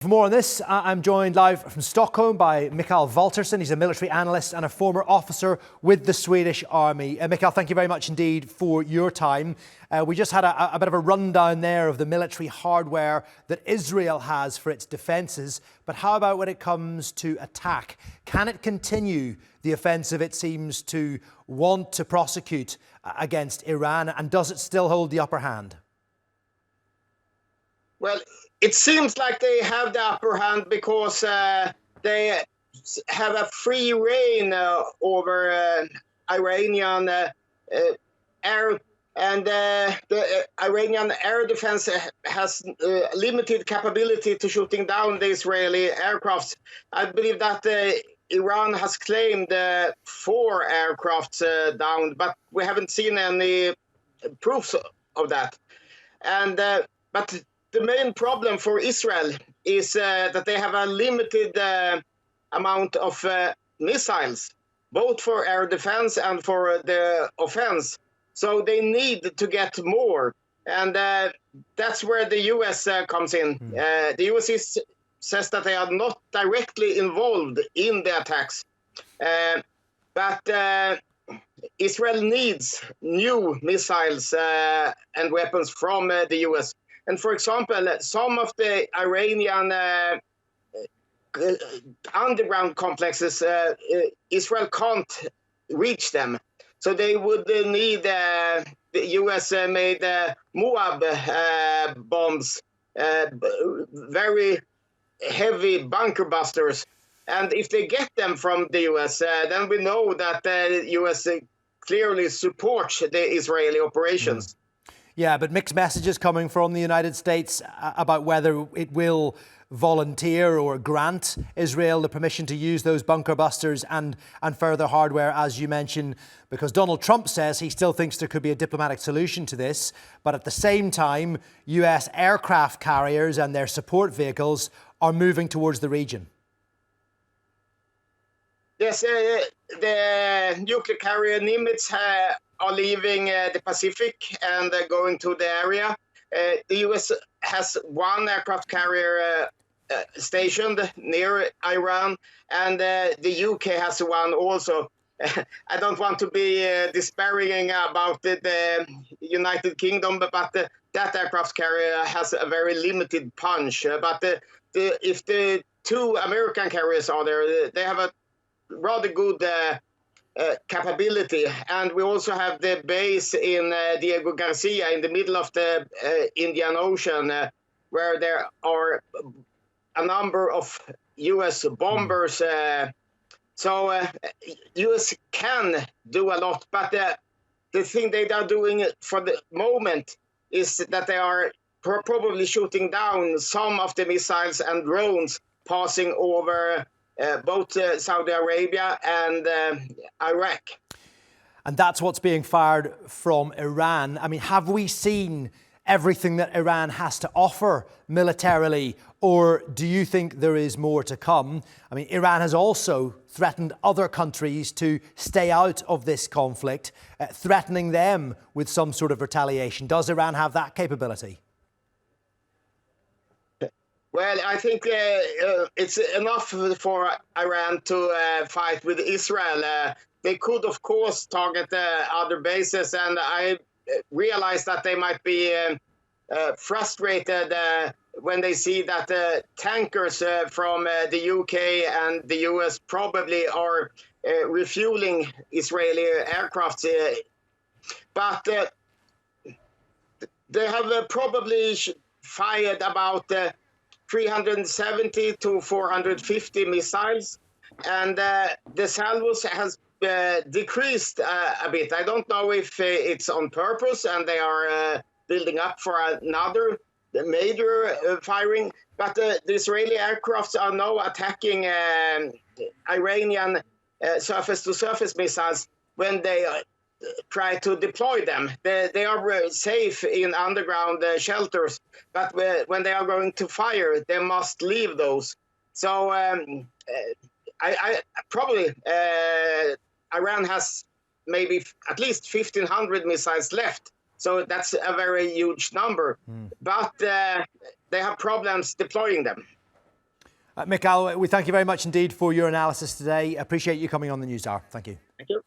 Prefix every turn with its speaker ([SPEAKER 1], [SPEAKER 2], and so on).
[SPEAKER 1] For more on this, I'm joined live from Stockholm by Mikael Valtersson. He's a military analyst and a former officer with the Swedish Army. Mikael, thank you very much indeed for your time. We just had a bit of a rundown there of the military hardware that Israel has for its defences. But how about when it comes to attack? Can it continue the offensive it seems to want to prosecute against Iran? And does it still hold the upper hand?
[SPEAKER 2] Well, it seems like they have the upper hand because they have a free reign over Iranian air, and the Iranian air defense has limited capability to shooting down the Israeli aircrafts. I believe that Iran has claimed 4 aircrafts down, but we haven't seen any proofs of that. And but the main problem for Israel is that they have a limited amount of missiles, both for air defense and for the offense. So they need to get more. And that's where the U.S. comes in. The U.S. says that they are not directly involved in the attacks. But Israel needs new missiles and weapons from the U.S. And for example, some of the Iranian underground complexes, Israel can't reach them. So they would need the US-made Moab bombs, very heavy bunker busters. And if they get them from the US, then we know that the US clearly supports the Israeli operations.
[SPEAKER 1] Yeah, but mixed messages coming from the United States about whether it will volunteer or grant Israel the permission to use those bunker busters and further hardware, as you mentioned, because Donald Trump says he still thinks there could be a diplomatic solution to this. But at the same time, US aircraft carriers and their support vehicles are moving towards the region.
[SPEAKER 2] Yes, the nuclear carrier Nimitz are leaving the Pacific and going to the area. The U.S. has one aircraft carrier stationed near Iran, and the U.K. has one also. I don't want to be disparaging about the United Kingdom, but that aircraft carrier has a very limited punch. But if the 2 American carriers are there, they have a rather good capability. And we also have the base in Diego Garcia in the middle of the Indian Ocean, where there are a number of U.S. bombers. So U.S. can do a lot, but the thing they are doing for the moment is that they are probably shooting down some of the missiles and drones passing over both Saudi Arabia and Iraq.
[SPEAKER 1] And that's what's being fired from Iran. I mean, have we seen everything that Iran has to offer militarily, or do you think there is more to come? I mean, Iran has also threatened other countries to stay out of this conflict, threatening them with some sort of retaliation. Does Iran have that capability?
[SPEAKER 2] Well, I think it's enough for Iran to fight with Israel. They could, of course, target other bases, and I realize that they might be frustrated when they see that tankers from the UK and the US probably are refueling Israeli aircraft. But they have probably fired about 370 to 450 missiles, and the salvos has decreased a bit. I don't know if it's on purpose and they are building up for another major firing, but the Israeli aircrafts are now attacking Iranian surface-to-surface missiles when they try to deploy them. They are safe in underground shelters, but when they are going to fire, they must leave those. So I probably Iran has maybe at least 1,500 missiles left. So that's a very huge number, but they have problems deploying them.
[SPEAKER 1] Mikael, we thank you very much indeed for your analysis today. Appreciate you coming on the News Hour. Thank you.
[SPEAKER 2] Thank you.